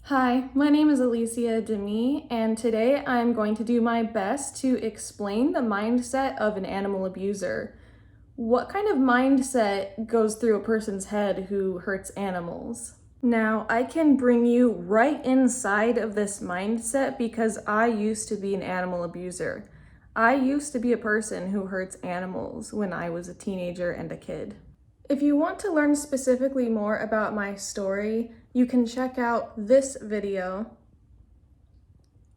Hi, my name is Alicia Demi, and today I'm going to do my best to explain the mindset of an animal abuser. What kind of mindset goes through a person's head who hurts animals? Now, I can bring you right inside of this mindset because I used to be an animal abuser. I used to be a person who hurts animals when I was a teenager and a kid. If you want to learn specifically more about my story, you can check out this video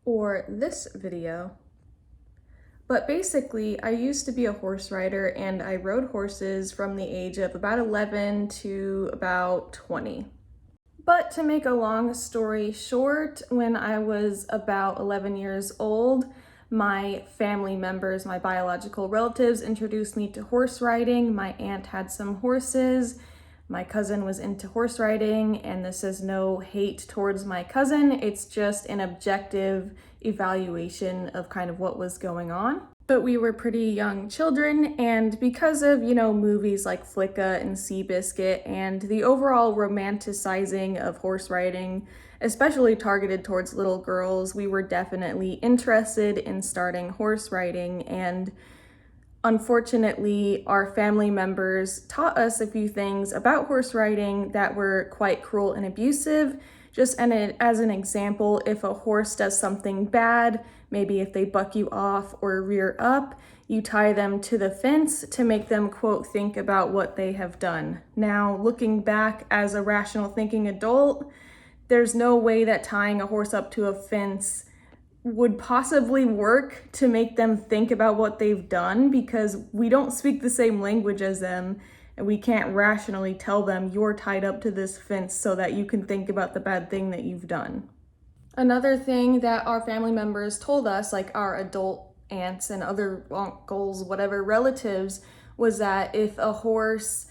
or this video. But basically, I used to be a horse rider and I rode horses from the age of about 11 to about 20. But to make a long story short, when I was about 11 years old, my family members, my biological relatives, introduced me to horse riding. My aunt had some horses. My cousin was into horse riding, and this is no hate towards my cousin. It's just an objective evaluation of kind of what was going on. But we were pretty young children, and because of, movies like Flicka and Seabiscuit and the overall romanticizing of horse riding, especially targeted towards little girls, we were definitely interested in starting horse riding. And unfortunately, our family members taught us a few things about horse riding that were quite cruel and abusive. Just as an example, if a horse does something bad, maybe if they buck you off or rear up, you tie them to the fence to make them, quote, think about what they have done. Now, looking back as a rational thinking adult, there's no way that tying a horse up to a fence would possibly work to make them think about what they've done, because we don't speak the same language as them, and we can't rationally tell them you're tied up to this fence so that you can think about the bad thing that you've done. Another thing that our family members told us, like our adult aunts and other uncles, whatever relatives, was that if a horse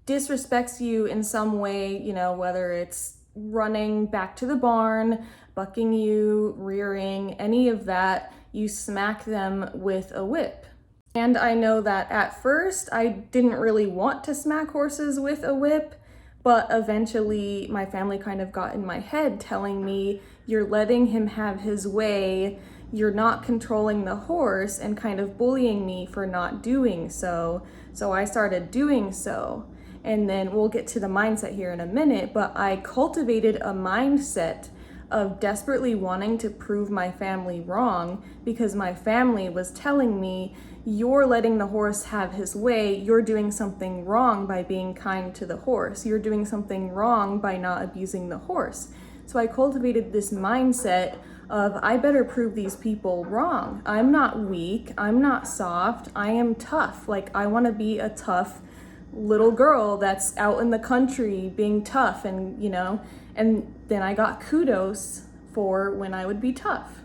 disrespects you in some way, whether it's running back to the barn, bucking you, rearing, any of that, you smack them with a whip. And I know that at first I didn't really want to smack horses with a whip, but eventually my family kind of got in my head telling me, you're letting him have his way, you're not controlling the horse, and kind of bullying me for not doing so. So I started doing so. And then we'll get to the mindset here in a minute, but I cultivated a mindset of desperately wanting to prove my family wrong because my family was telling me, you're letting the horse have his way, you're doing something wrong by being kind to the horse, you're doing something wrong by not abusing the horse. So I cultivated this mindset of, I better prove these people wrong. I'm not weak, I'm not soft, I am tough. Like, I want to be a tough little girl that's out in the country being tough, and and then I got kudos for when I would be tough.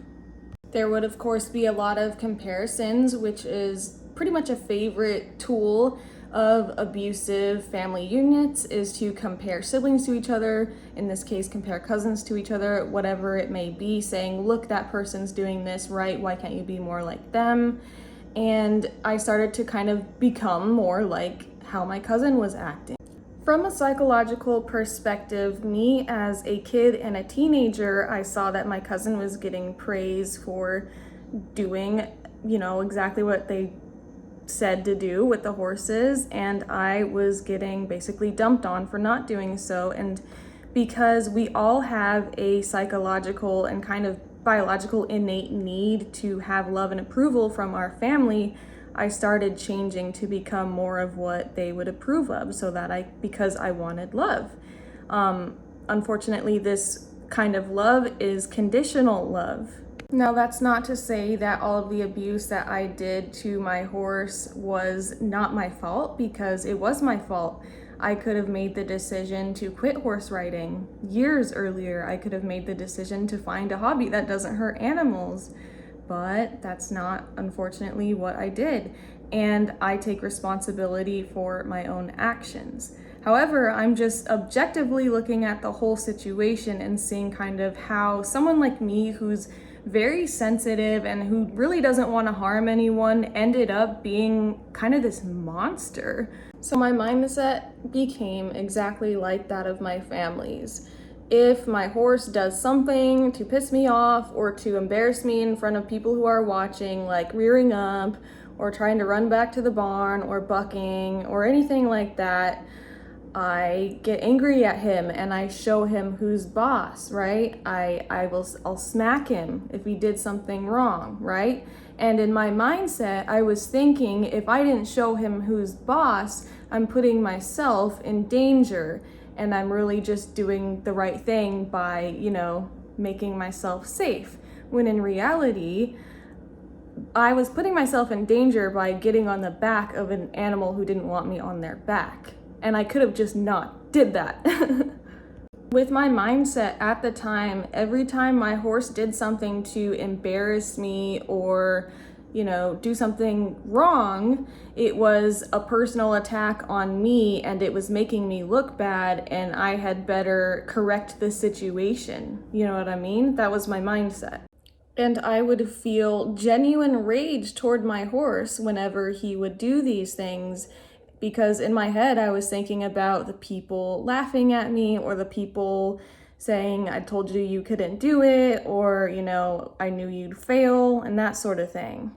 There would of course be a lot of comparisons, which is pretty much a favorite tool of abusive family units, is to compare siblings to each other, in this case compare cousins to each other, whatever it may be, saying, look, that person's doing this right, why can't you be more like them? And I started to kind of become more like how my cousin was acting. From a psychological perspective, me as a kid and a teenager, I saw that my cousin was getting praise for doing, exactly what they said to do with the horses, and I was getting basically dumped on for not doing so. And because we all have a psychological and kind of biological innate need to have love and approval from our family, I started changing to become more of what they would approve of, because I wanted love. Unfortunately, this kind of love is conditional love. Now, that's not to say that all of the abuse that I did to my horse was not my fault, because it was my fault. I could have made the decision to quit horse riding years earlier. I could have made the decision to find a hobby that doesn't hurt animals. But that's not, unfortunately, what I did. And I take responsibility for my own actions. However, I'm just objectively looking at the whole situation and seeing kind of how someone like me, who's very sensitive and who really doesn't want to harm anyone, ended up being kind of this monster. So my mindset became exactly like that of my family's. If my horse does something to piss me off or to embarrass me in front of people who are watching, like rearing up or trying to run back to the barn or bucking or anything like that, I get angry at him and I show him who's boss, right? I'll smack him if he did something wrong, right? And in my mindset, I was thinking if I didn't show him who's boss, I'm putting myself in danger, and I'm really just doing the right thing by, making myself safe. When in reality, I was putting myself in danger by getting on the back of an animal who didn't want me on their back. And I could have just not did that. With my mindset at the time, every time my horse did something to embarrass me or, do something wrong, it was a personal attack on me and it was making me look bad and I had better correct the situation. You know what I mean? That was my mindset. And I would feel genuine rage toward my horse whenever he would do these things, because in my head I was thinking about the people laughing at me or the people saying, I told you you couldn't do it, or, I knew you'd fail, and that sort of thing.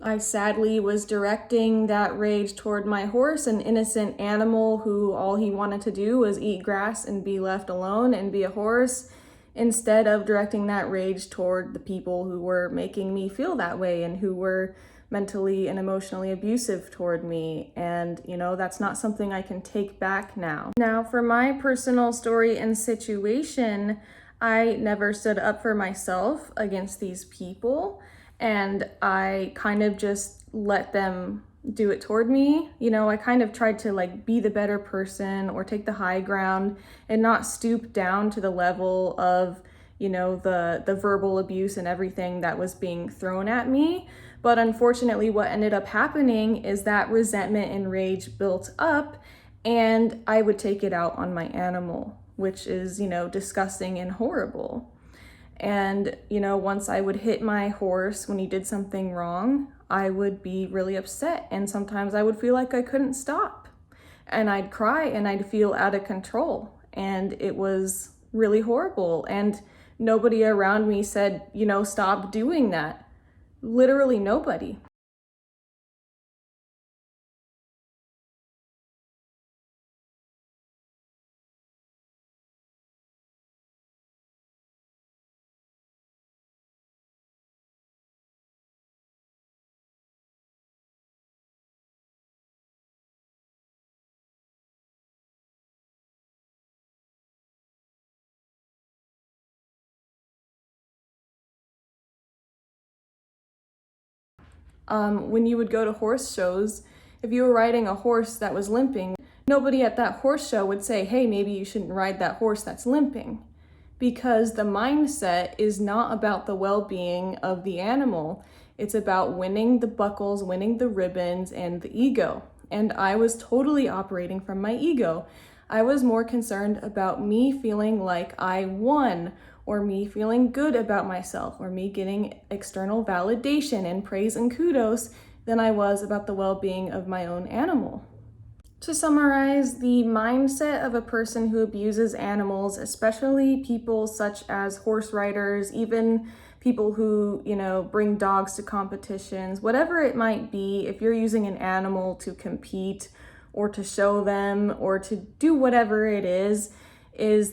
I sadly was directing that rage toward my horse, an innocent animal who all he wanted to do was eat grass and be left alone and be a horse, instead of directing that rage toward the people who were making me feel that way and who were mentally and emotionally abusive toward me. And, that's not something I can take back now. Now, for my personal story and situation, I never stood up for myself against these people, and I kind of just let them do it toward me. I kind of tried to be the better person or take the high ground and not stoop down to the level of, the verbal abuse and everything that was being thrown at me. But unfortunately, what ended up happening is that resentment and rage built up, and I would take it out on my animal, which is, disgusting and horrible. And, once I would hit my horse when he did something wrong, I would be really upset. And sometimes I would feel like I couldn't stop. And I'd cry and I'd feel out of control. And it was really horrible. And nobody around me said, stop doing that. Literally nobody. When you would go to horse shows, if you were riding a horse that was limping, nobody at that horse show would say, hey, maybe you shouldn't ride that horse that's limping. Because the mindset is not about the well-being of the animal. It's about winning the buckles, winning the ribbons, and the ego. And I was totally operating from my ego. I was more concerned about me feeling like I won, or me feeling good about myself, or me getting external validation and praise and kudos than I was about the well-being of my own animal. To summarize, the mindset of a person who abuses animals, especially people such as horse riders, even people who, bring dogs to competitions, whatever it might be, if you're using an animal to compete or to show them or to do whatever it is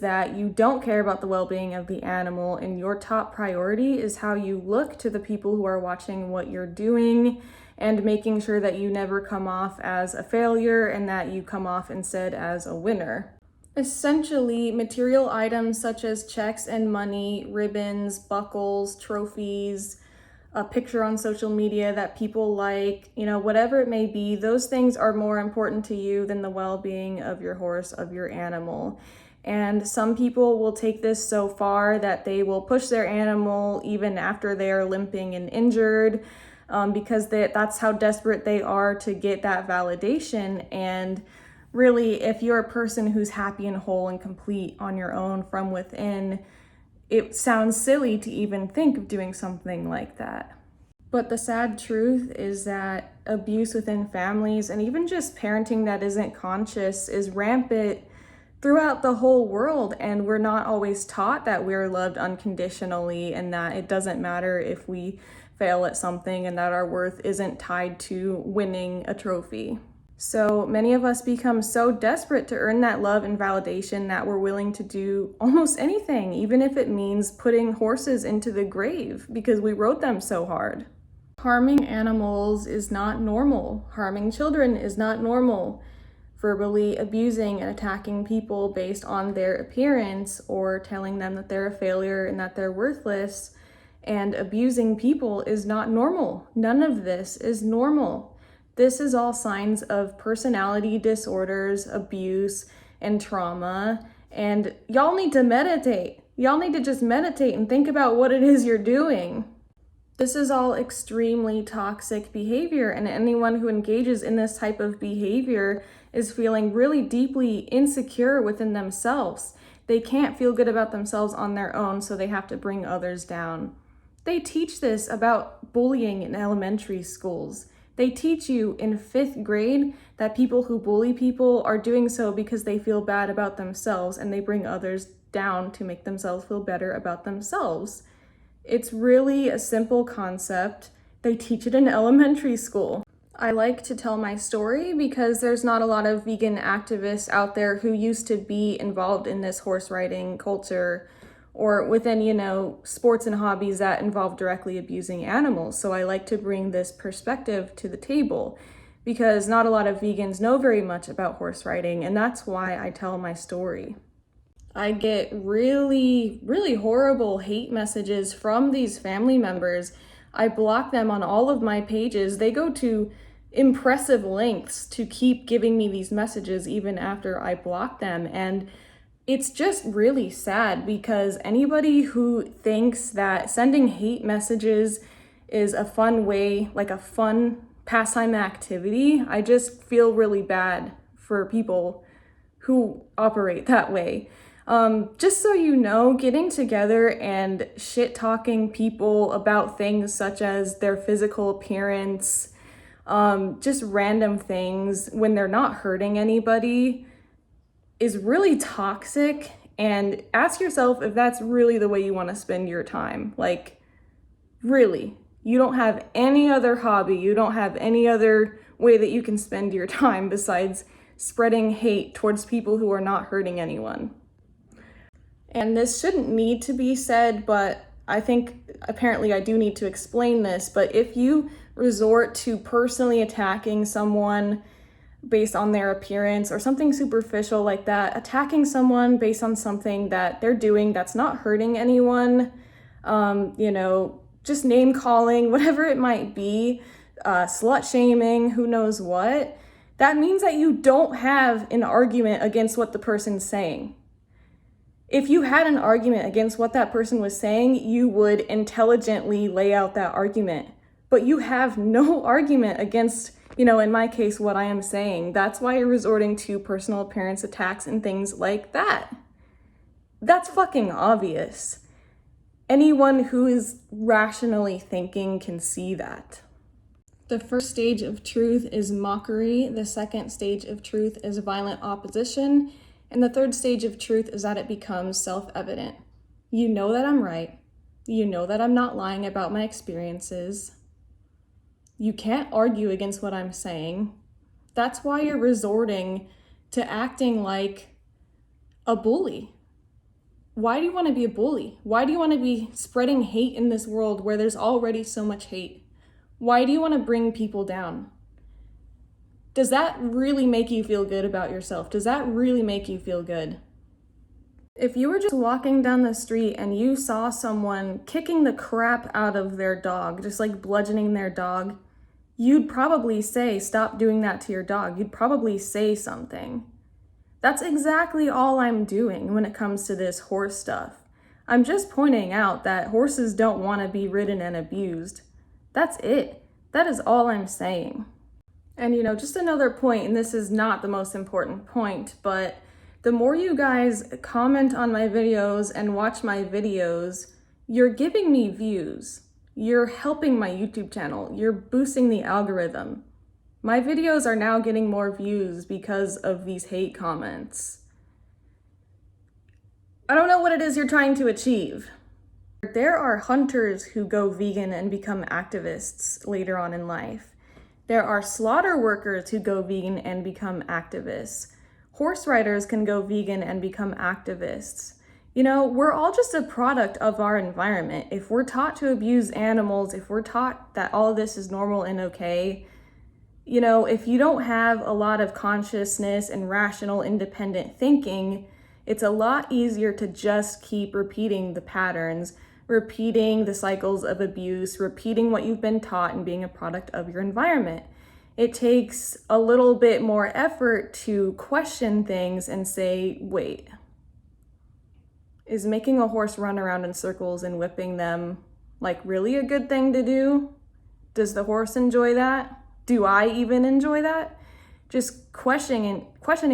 that you don't care about the well-being of the animal, and your top priority is how you look to the people who are watching what you're doing, and making sure that you never come off as a failure and that you come off instead as a winner. Essentially, material items such as checks and money, ribbons, buckles, trophies, a picture on social media that people like, whatever it may be, those things are more important to you than the well-being of your horse, of your animal. And some people will take this so far that they will push their animal even after they are limping and injured, because that's how desperate they are to get that validation. And really, if you're a person who's happy and whole and complete on your own from within, it sounds silly to even think of doing something like that. But the sad truth is that abuse within families, and even just parenting that isn't conscious, is rampant throughout the whole world, and we're not always taught that we're loved unconditionally and that it doesn't matter if we fail at something and that our worth isn't tied to winning a trophy. So many of us become so desperate to earn that love and validation that we're willing to do almost anything, even if it means putting horses into the grave because we rode them so hard. Harming animals is not normal. Harming children is not normal. Verbally abusing and attacking people based on their appearance or telling them that they're a failure and that they're worthless and abusing people is not normal. None of this is normal. This is all signs of personality disorders, abuse, and trauma. And y'all need to meditate. Y'all need to just meditate and think about what it is you're doing. This is all extremely toxic behavior, and anyone who engages in this type of behavior is feeling really deeply insecure within themselves. They can't feel good about themselves on their own, so they have to bring others down. They teach this about bullying in elementary schools. They teach you in 5th grade that people who bully people are doing so because they feel bad about themselves and they bring others down to make themselves feel better about themselves. It's really a simple concept. They teach it in elementary school. I like to tell my story because there's not a lot of vegan activists out there who used to be involved in this horse riding culture or within, sports and hobbies that involve directly abusing animals. So I like to bring this perspective to the table because not a lot of vegans know very much about horse riding, and that's why I tell my story. I get really, really horrible hate messages from these family members. I block them on all of my pages. They go to impressive lengths to keep giving me these messages even after I block them. And it's just really sad because anybody who thinks that sending hate messages is a fun way, like a fun pastime activity, I just feel really bad for people who operate that way. Just so you know, getting together and shit-talking people about things such as their physical appearance, just random things when they're not hurting anybody is really toxic. And ask yourself if that's really the way you want to spend your time. Like, really, you don't have any other hobby, you don't have any other way that you can spend your time besides spreading hate towards people who are not hurting anyone. And this shouldn't need to be said, but I think apparently I do need to explain this. But if you resort to personally attacking someone based on their appearance or something superficial like that, attacking someone based on something that they're doing that's not hurting anyone, just name calling, whatever it might be, slut shaming, who knows what, that means that you don't have an argument against what the person's saying. If you had an argument against what that person was saying, you would intelligently lay out that argument. But you have no argument against, in my case, what I am saying. That's why you're resorting to personal appearance attacks and things like that. That's fucking obvious. Anyone who is rationally thinking can see that. The first stage of truth is mockery. The second stage of truth is violent opposition. And the third stage of truth is that it becomes self-evident. You know that I'm right. You know that I'm not lying about my experiences. You can't argue against what I'm saying. That's why you're resorting to acting like a bully. Why do you want to be a bully? Why do you want to be spreading hate in this world where there's already so much hate? Why do you want to bring people down? Does that really make you feel good about yourself? Does that really make you feel good? If you were just walking down the street and you saw someone kicking the crap out of their dog, just like bludgeoning their dog, you'd probably say, stop doing that to your dog. You'd probably say something. That's exactly all I'm doing when it comes to this horse stuff. I'm just pointing out that horses don't want to be ridden and abused. That's it. That is all I'm saying. And just another point, and this is not the most important point, but the more you guys comment on my videos and watch my videos, you're giving me views. You're helping my YouTube channel. You're boosting the algorithm. My videos are now getting more views because of these hate comments. I don't know what it is you're trying to achieve. There are hunters who go vegan and become activists later on in life. There are slaughter workers who go vegan and become activists. Horse riders can go vegan and become activists. You know, we're all just a product of our environment. If we're taught to abuse animals, if we're taught that all of this is normal and okay, you know, if you don't have a lot of consciousness and rational, independent thinking, it's a lot easier to just keep repeating the patterns, repeating the cycles of abuse, repeating what you've been taught and being a product of your environment. It takes a little bit more effort to question things and say, wait, is making a horse run around in circles and whipping them like really a good thing to do? Does the horse enjoy that? Do I even enjoy that? Just questioning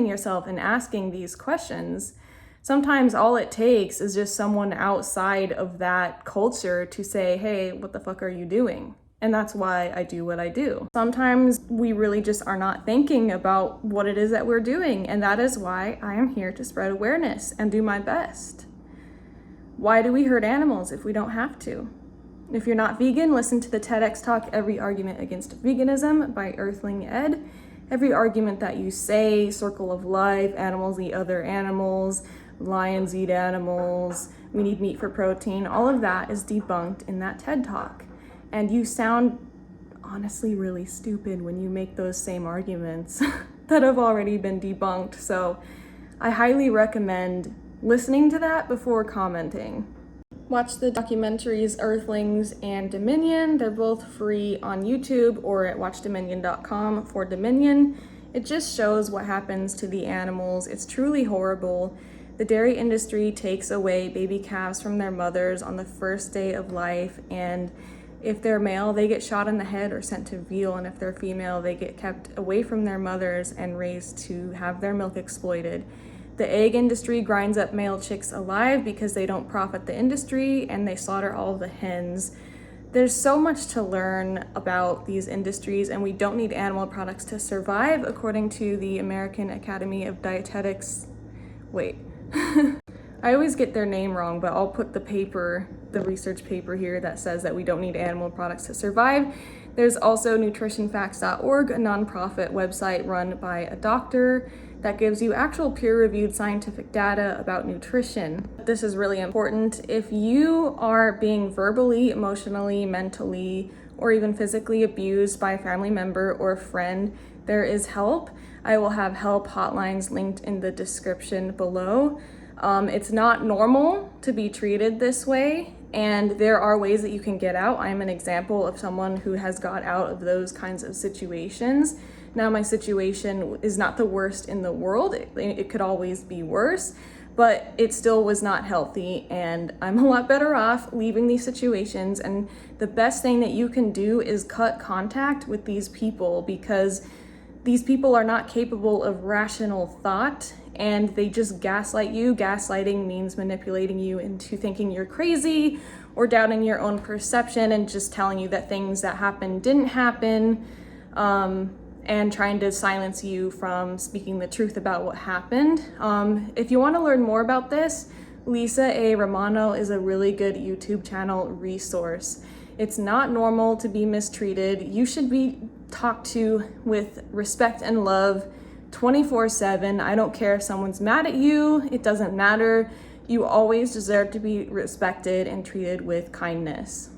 yourself and asking these questions. Sometimes all it takes is just someone outside of that culture to say, hey, what the fuck are you doing? And that's why I do what I do. Sometimes we really just are not thinking about what it is that we're doing. And that is why I am here to spread awareness and do my best. Why do we hurt animals if we don't have to? If you're not vegan, listen to the TEDx talk, Every Argument Against Veganism by Earthling Ed. Every argument that you say, circle of life, animals eat other animals, lions eat animals, we need meat for protein, all of that is debunked in that TED Talk. And you sound honestly really stupid when you make those same arguments that have already been debunked. So I highly recommend listening to that before commenting. Watch the documentaries Earthlings and Dominion. They're both free on YouTube or at watchdominion.com for Dominion. It just shows what happens to the animals. It's truly horrible. The dairy industry takes away baby calves from their mothers on the first day of life, and if they're male, they get shot in the head or sent to veal, and if they're female, they get kept away from their mothers and raised to have their milk exploited. The egg industry grinds up male chicks alive because they don't profit the industry, and they slaughter all of the hens. There's so much to learn about these industries, and we don't need animal products to survive, according to the American Academy of Dietetics. Wait. I always get their name wrong, but I'll put the research paper here that says that we don't need animal products to survive. There's also nutritionfacts.org, a nonprofit website run by a doctor that gives you actual peer-reviewed scientific data about nutrition. This is really important. If you are being verbally, emotionally, mentally, or even physically abused by a family member or a friend, there is help. I will have help hotlines linked in the description below. It's not normal to be treated this way, and there are ways that you can get out. I'm an example of someone who has got out of those kinds of situations. Now, my situation is not the worst in the world. It could always be worse, but it still was not healthy, and I'm a lot better off leaving these situations. And the best thing that you can do is cut contact with these people, because these people are not capable of rational thought, and they just gaslight you. Gaslighting means manipulating you into thinking you're crazy or doubting your own perception and just telling you that things that happened didn't happen, and trying to silence you from speaking the truth about what happened. If you want to learn more about this, Lisa A. Romano is a really good YouTube channel resource. It's not normal to be mistreated. You should be talked to with respect and love 24/7. I don't care if someone's mad at you. It doesn't matter. You always deserve to be respected and treated with kindness.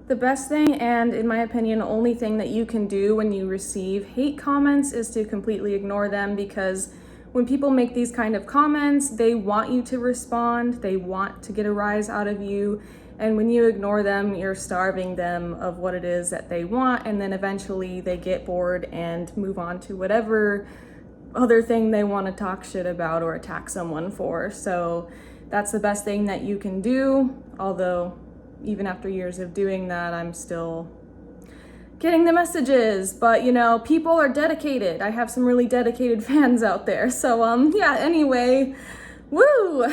The best thing, and in my opinion, only thing that you can do when you receive hate comments is to completely ignore them, because when people make these kind of comments, they want you to respond. They want to get a rise out of you. And when you ignore them, you're starving them of what it is that they want. And then eventually they get bored and move on to whatever other thing they want to talk shit about or attack someone for. So that's the best thing that you can do. Although even after years of doing that, I'm still getting the messages. But you know, people are dedicated. I have some really dedicated fans out there. So yeah, anyway, woo!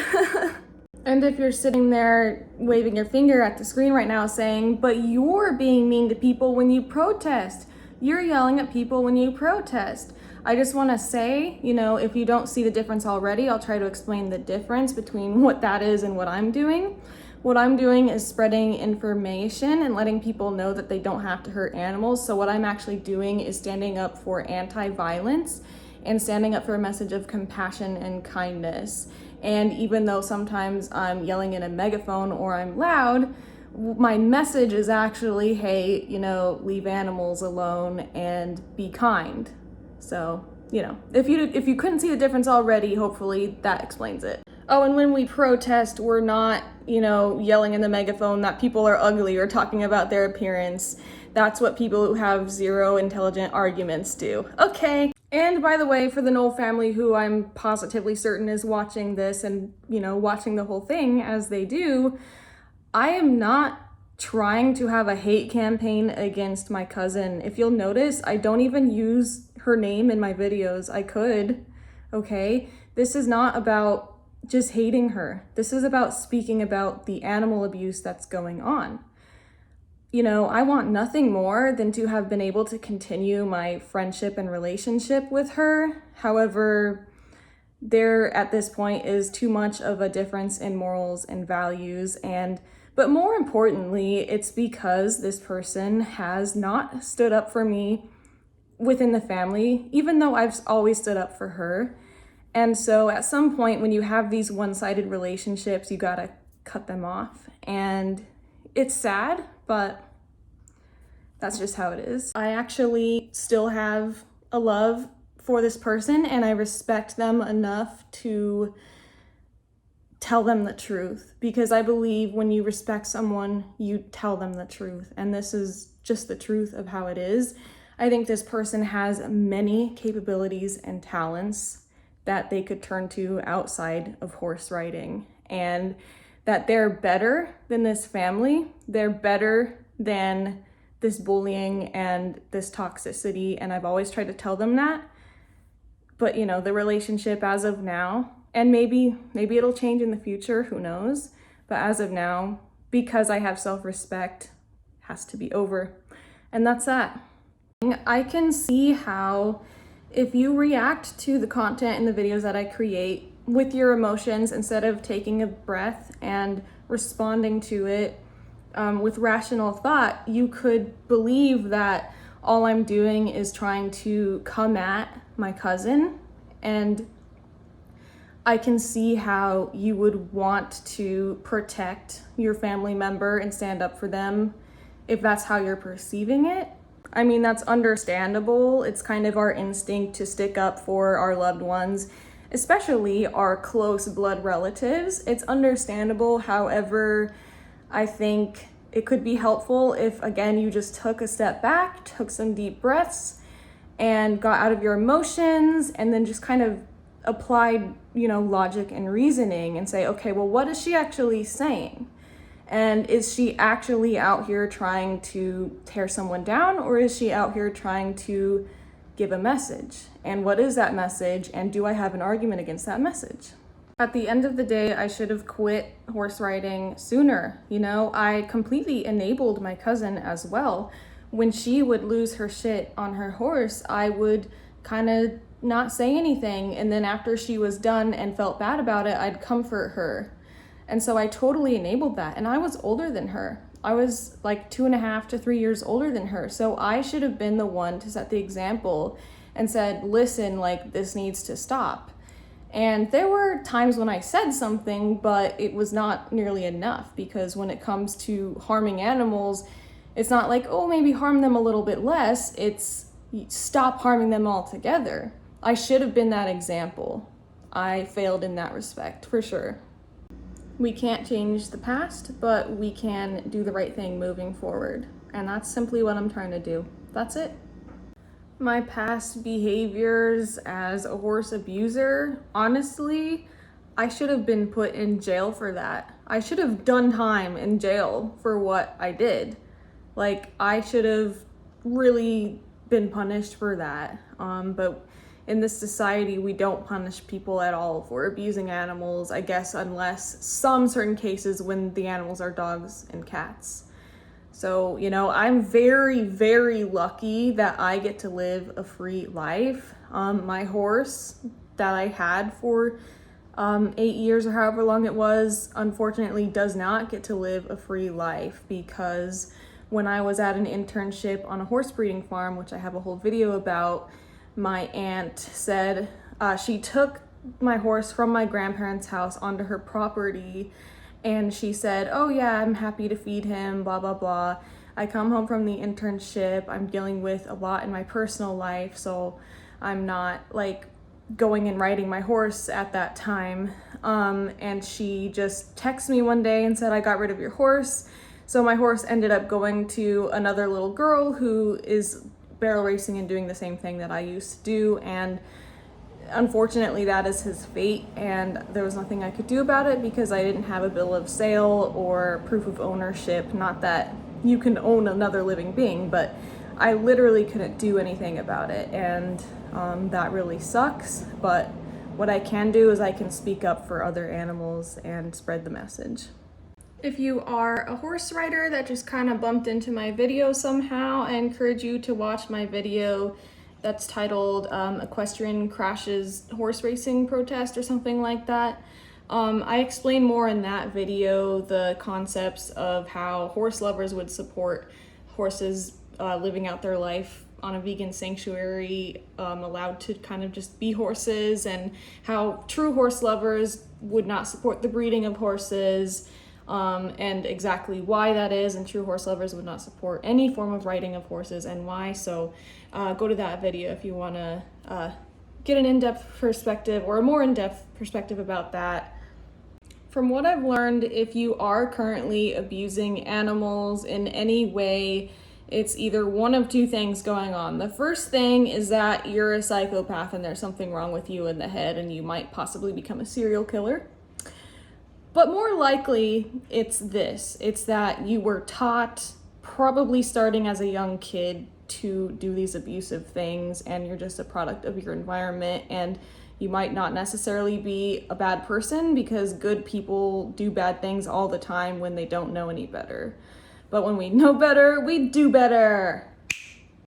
And if you're sitting there waving your finger at the screen right now saying, but you're being mean to people when you protest, you're yelling at people when you protest, I just want to say, if you don't see the difference already, I'll try to explain the difference between what that is and what I'm doing. What I'm doing is spreading information and letting people know that they don't have to hurt animals. So what I'm actually doing is standing up for anti-violence and standing up for a message of compassion and kindness. And even though sometimes I'm yelling in a megaphone or I'm loud, my message is actually, hey, leave animals alone and be kind. So, if you couldn't see the difference already, hopefully that explains it. Oh, and when we protest, we're not, yelling in the megaphone that people are ugly or talking about their appearance. That's what people who have zero intelligent arguments do. Okay. And by the way, for the Knoll family, who I'm positively certain is watching this and, watching the whole thing as they do, I am not trying to have a hate campaign against my cousin. If you'll notice, I don't even use her name in my videos. I could, okay? This is not about just hating her. This is about speaking about the animal abuse that's going on. I want nothing more than to have been able to continue my friendship and relationship with her. However, there at this point is too much of a difference in morals and values, but more importantly, it's because this person has not stood up for me within the family, even though I've always stood up for her. And so at some point when you have these one-sided relationships, you gotta cut them off. And it's sad, but that's just how it is. I actually still have a love for this person, and I respect them enough to tell them the truth, because I believe when you respect someone, you tell them the truth. And this is just the truth of how it is. I think this person has many capabilities and talents that they could turn to outside of horse riding, and that they're better than this family. They're better than this bullying and this toxicity, and I've always tried to tell them that. But the relationship as of now, and maybe it'll change in the future, who knows, but as of now, because I have self-respect, has to be over. And that's that. I can see how if you react to the content in the videos that I create with your emotions instead of taking a breath and responding to it with rational thought, you could believe that all I'm doing is trying to come at my cousin. And I can see how you would want to protect your family member and stand up for them if that's how you're perceiving it. I mean, that's understandable. It's kind of our instinct to stick up for our loved ones, especially our close blood relatives. It's understandable. However, I think it could be helpful if, again, you just took a step back, took some deep breaths, and got out of your emotions, and then just kind of applied, logic and reasoning and say, okay, well, what is she actually saying? And is she actually out here trying to tear someone down, or is she out here trying to give a message? And what is that message? And do I have an argument against that message? At the end of the day, I should have quit horse riding sooner. I completely enabled my cousin as well. When she would lose her shit on her horse, I would kind of not say anything. And then after she was done and felt bad about it, I'd comfort her. And so I totally enabled that. And I was older than her. I was like 2.5 to 3 years older than her. So I should have been the one to set the example and said, listen, this needs to stop. And there were times when I said something, but it was not nearly enough, because when it comes to harming animals, it's not like, oh, maybe harm them a little bit less. It's stop harming them altogether. I should have been that example. I failed in that respect, for sure. We can't change the past, but we can do the right thing moving forward. And that's simply what I'm trying to do. That's it. My past behaviors as a horse abuser, honestly, I should have been put in jail for that. I should have done time in jail for what I did. I should have really been punished for that. But in this society, we don't punish people at all for abusing animals, I guess, unless some certain cases when the animals are dogs and cats. So, I'm very, very lucky that I get to live a free life. My horse that I had for 8 years or however long it was, unfortunately does not get to live a free life, because when I was at an internship on a horse breeding farm, which I have a whole video about, my aunt said she took my horse from my grandparents' house onto her property, and she said, oh yeah, I'm happy to feed him, blah, blah, blah. I come home from the internship, I'm dealing with a lot in my personal life, so I'm not like going and riding my horse at that time. And she just texted me one day and said, I got rid of your horse. So my horse ended up going to another little girl who is barrel racing and doing the same thing that I used to do. And unfortunately, that is his fate, and there was nothing I could do about it because I didn't have a bill of sale or proof of ownership. Not that you can own another living being, but I literally couldn't do anything about it, and that really sucks. But what I can do is I can speak up for other animals and spread the message. If you are a horse rider that just kind of bumped into my video somehow, I encourage you to watch my video that's titled Equestrian Crashes Horse Racing Protest or something like that. I explain more in that video the concepts of how horse lovers would support horses living out their life on a vegan sanctuary, allowed to kind of just be horses, and how true horse lovers would not support the breeding of horses, and exactly why that is, and true horse lovers would not support any form of riding of horses and why. So go to that video if you want to get an in-depth perspective or a more in-depth perspective about that. From what I've learned, if you are currently abusing animals in any way, it's either one of two things going on. The first thing is that you're a psychopath and there's something wrong with you in the head and you might possibly become a serial killer. But more likely, it's this. It's that you were taught, probably starting as a young kid, to do these abusive things, and you're just a product of your environment, and you might not necessarily be a bad person, because good people do bad things all the time when they don't know any better. But when we know better, we do better.